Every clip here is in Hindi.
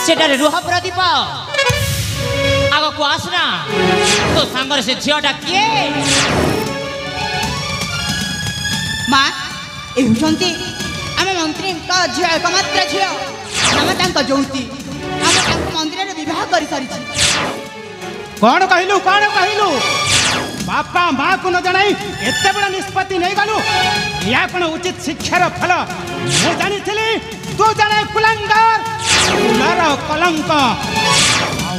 सेटारे रुह प्रदीप आग को आसना तो सांगर से झीटा किए माँ एहुंती आम मंत्री झी एकमात्र झी आम ज्योति आम मंदिर विवाह कर सारी कौन कहलु बापा माँ को न जनाई एत बड़ा निष्पत्ति नहीं गलु या कौन उचित शिक्षार फल मु जानी तू जने कुलंगर कुलर कलंक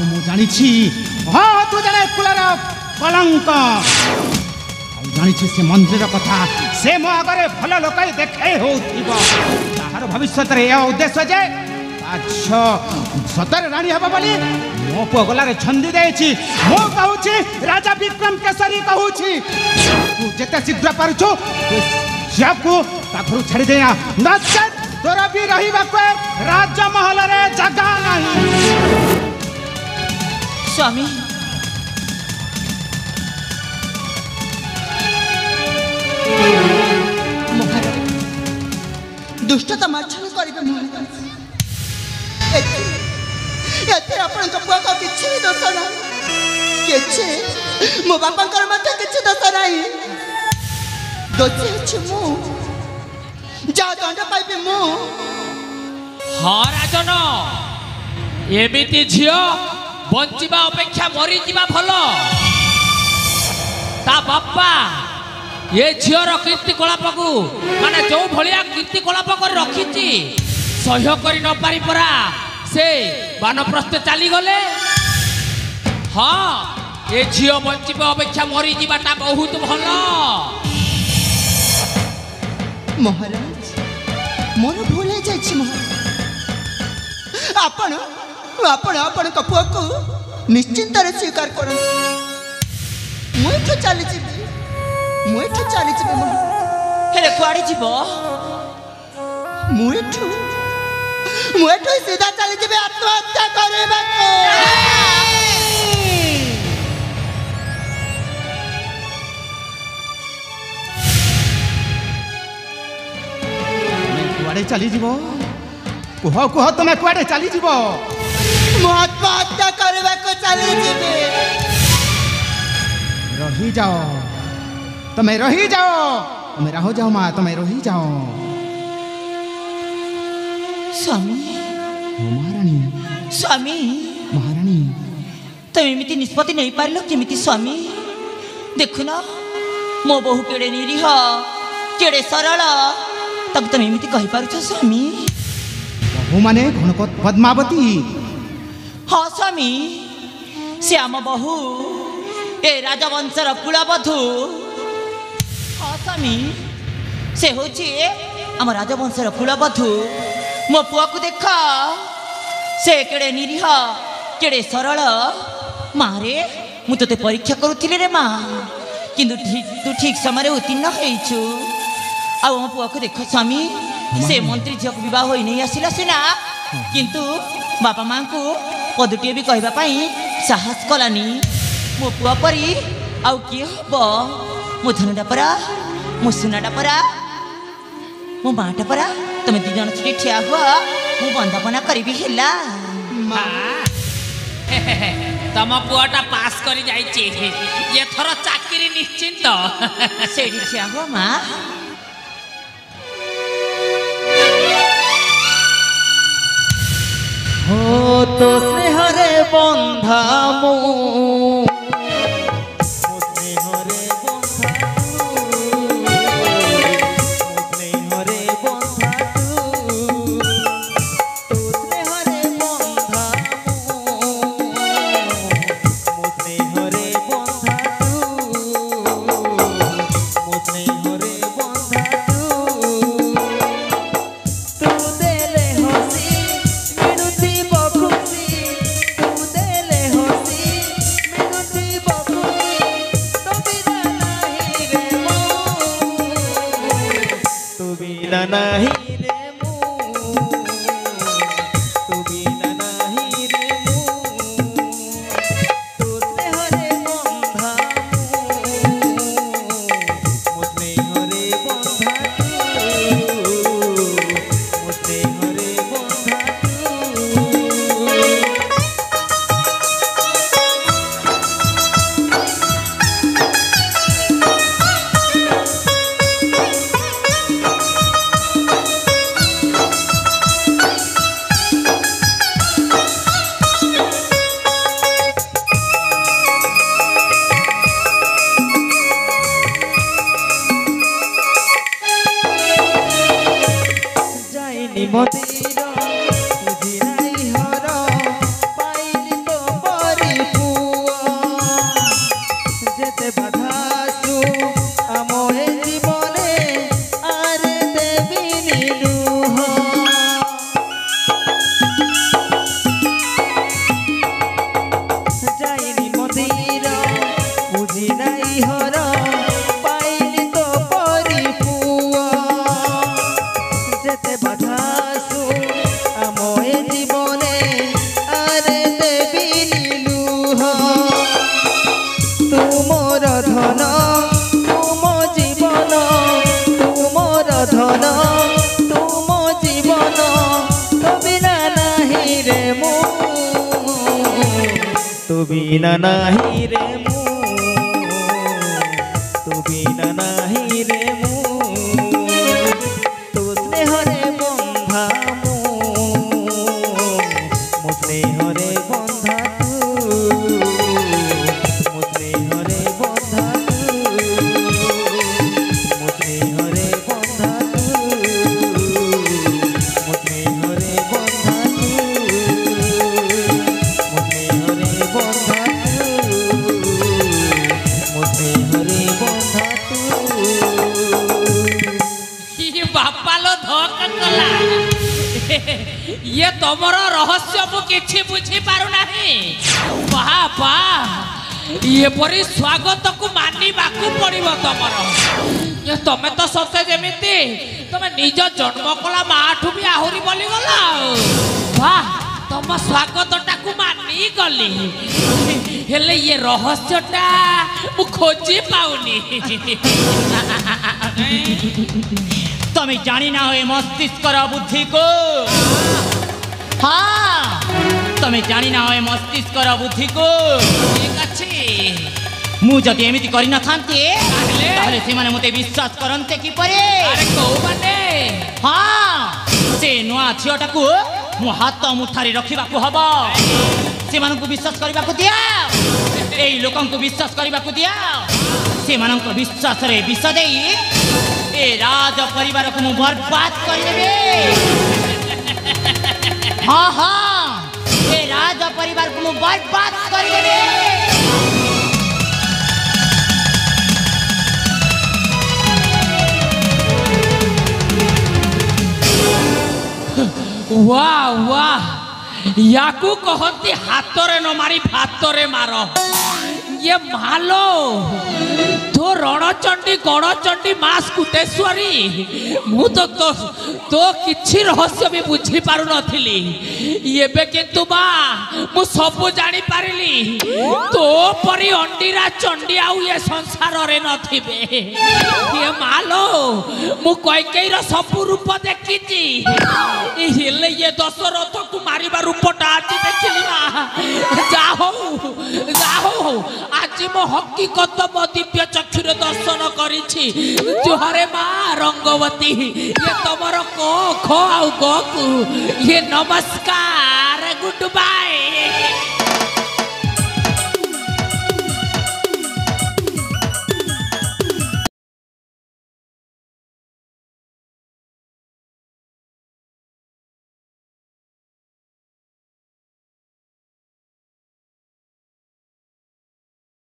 मु जानी हाँ तू जने कुलर कलंक जानी से मंदिर कथा से मो आगे भल लोक देखे होर भविष्य उद्देश्य जे सतर राणी हम बोली मो पु गलार छंदी देछि मो कहूछि राजा विक्रम केसरी कहूछि तू जेते शीघ्र पारुछु को ताखरु छाड़ी देया नचेत तोर भी रहिबा को राजमहल रे जगह नहीं स्वामी दुष्टता मार्जन करेंगे आपण पुआ को किसी दोष ना मो बापा किसी दोष ना दोषी मु जा दंड पाइबी मु हाँ राजन एमिति झियो बंचिबा अपेक्षा मरी जीवा भल ता बापा ये झीर कीर्तिकलाप को माने जो भलिया कीर्तिकलाप कर रखी सह्य कर न पारि परा से बानप्रस्थ चली गले हाँ ये झील बंचिबा अपेक्षा मरी जीवाटा बहुत भल महाराज मोर भूल है जाइछि महाराज आपण पुआ को निश्चिंत स्वीकार कर मुझे चली हेले कुआड़ी जीव मुझे सीधा चली जी आत्महत्या करने कुआड़े चली जीव कुह कुह तुम कुआड़े चली जीव आत्महत्या करने को चली जी रही जाओ तुम्हें रही जाओ तुम्हें रहो जाओ माँ तुम्हें रही जाओ स्वामी महारानी स्वामी महारानी तुम एमती निष्पत्ति नहीं पार केमी स्वामी देखुन मो बहु केड़े निरीह केड़े सरल तब तुम एमती कही पारुछ स्वामी बहु माने घनपत पद्मावती हाँ स्वामी से आम बहु ए राजवंशर कुलबधू हाँ स्वामी से हूँ आम राजवंशर कुलबधू मो पुआ को देख से केड़े निरीह केड़े सरल माँ रे मु तो परीक्षा करुली रे माँ किंतु तू ठीक समय उत्तीर्ण होइछु आ मो पुआ को देख स्वामी से मंत्री झील को बहुत नहीं आसला सीना किंतु बापा माँ को पदुटे भी कहवाई साहस कलानी मो पुआ परी आउ किए हम मो धनटा परा मो सुनाटा परा मो माटा परा तुम दी जन छुट्टी ठिया हुआ मु बंदापना करी हेला तम पुआटा पास करी जाइए ये थर चाकरी निश्चिंत से ठिया हुआ माँ हो तो स्नेहरे बंधा मो বিনা নাহি রে মু তু বিনা নাহি রে মু তো স্নেহরে বন্ধা মু মো স্নেহরে বন্ধা তু মো স্নেহরে বন্ধা তু মো স্নেহরে বন্ধা তু মো স্নেহরে বন্ধা তু মো স্নেহরে বন্ধা তু মো স্নেহরে বন্ধা তু ବାପାଲୋ ଧକ କଲା ଇଏ ତମର ରହସ୍ୟ ମୁଁ କିଛି ବୁଝି ପାରୁନାହିଁ ବାପା ଏପରି ସ୍ୱାଗତକୁ ମାନିବାକୁ ପଡ଼ିବ ତମର ତମେ ତ ସତେ ଯେମିତି ତମେ ନିଜ ଜନ୍ମ କଲା ମାଠୁ ବି ଆହୁରି ବଲିଗଲ ବାଃ ତମ ସ୍ୱାଗତଟାକୁ ମାନିଗଲି ହେଲେ ଇଏ ରହସ୍ୟଟା ମୁଁ ଖୋଜି ପାଉନି তুমি জানি না হয়ে মস্তিষ্কর বুদ্ধি কো হ্যাঁ তুমি জানি না হয়ে মস্তিষ্কর বুদ্ধি কো ঠিক আছে ମୁଁ ଯଦି ଏମିତି କରିନଥାନ୍ତି ତାହେଲେ? ତାହେଲେ ସେମାନେ ମୋତେ ବିଶ୍ୱାସ କରନ୍ତେ କିପରି ଆରେ କୋଉମାନେ ହଁ ସେ ନୂଆ ଝିଅଟାକୁ ମୁଁ ହାତ ମୁଠାରେ ରଖିବାକୁ ହବ ସେମାନଙ୍କୁ ବିଶ୍ୱାସ କରିବାକୁ ଦିଅ ଏଇ ଲୋକଙ୍କୁ ବିଶ୍ୱାସ କରିବାକୁ ଦିଅ ସେମାନଙ୍କ ବିଶ୍ୱାସରେ ବିଷ ଦେଇ ଏ ରାଜ ପରିବାରକୁ ମୁଁ ବର୍ବାଦ କରିଦେବି ହଁ ହଁ ଏ ରାଜ ପରିବାରକୁ ମୁଁ ବର୍ବାଦ କରିଦେବି वाह वाह याकू कहती हातरे न मारी भातरे मार ये मालो तो रणचंडी गणचंडी मास कुटेश्वरी मु तो तो किछि रहस्य भी बुझी पारु नथिली एबे किंतु बा मु सब जानि पारिली तो परी अंडीरा चंडी आउ ये संसार रे नथिबे ये मालो मु कैकेई रो सब रूप देखिची हेले ये दशरथ को मारिबा रूपटा आज देखिली जाहो आज मो हकीकत मो दिव्य चक्षुरे दर्शन करिछि जोहरे माँ रंगवती ये तमर को खो आउ गो ये नमस्कार गुड बाय